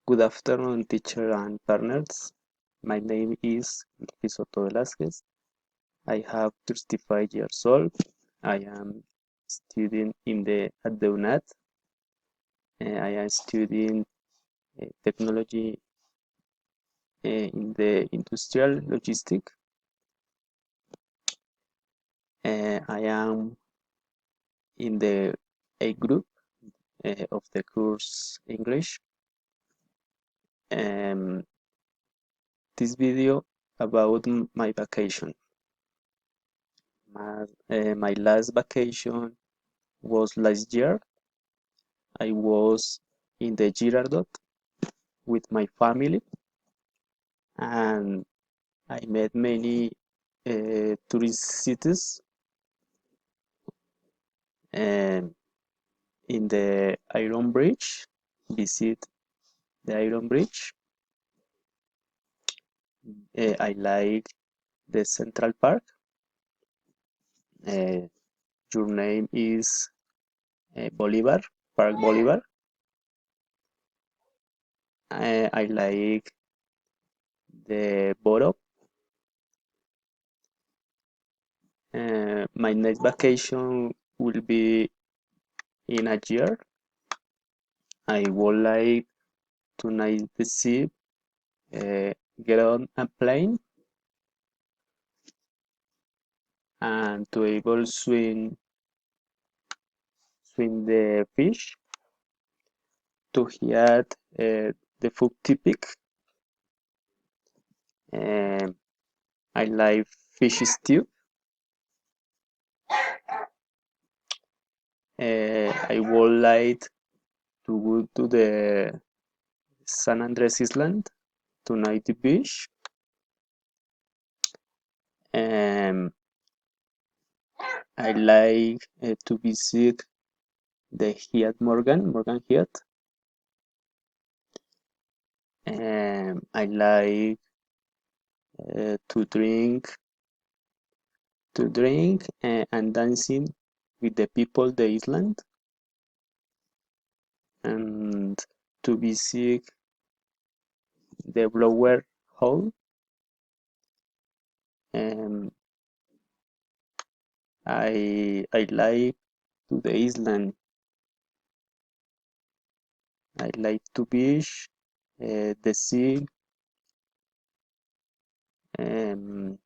Good afternoon, teacher and partners. My name is Luis Soto Velázquez. I have 35 years old. I am studying at the UNAD. I am studying technology in the industrial logistics. I am in the A group of the course English. This video about my vacation. My last vacation was last year. I was in the Girardot with my family, and I met many tourist cities in the Iron Bridge. Visit the Iron Bridge. I like the Central Park. Your name is Bolivar, Park Bolivar. I like the Boro. My next vacation will be in a year. I would like to night the sea, get on a plane, and to able swim the fish, to eat the food typic. I like fish stew. I would like to go to the San Andres Island to night the beach. I like to visit the Hyatt Morgan Hyatt. I like to drink and dancing with the people the island, and to visit the blower hole. Um, I like to the island. I like to beach, the sea. Um,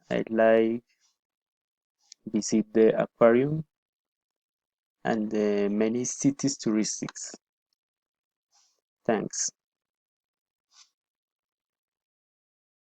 I like visit the aquarium and the many cities touristics. Thanks.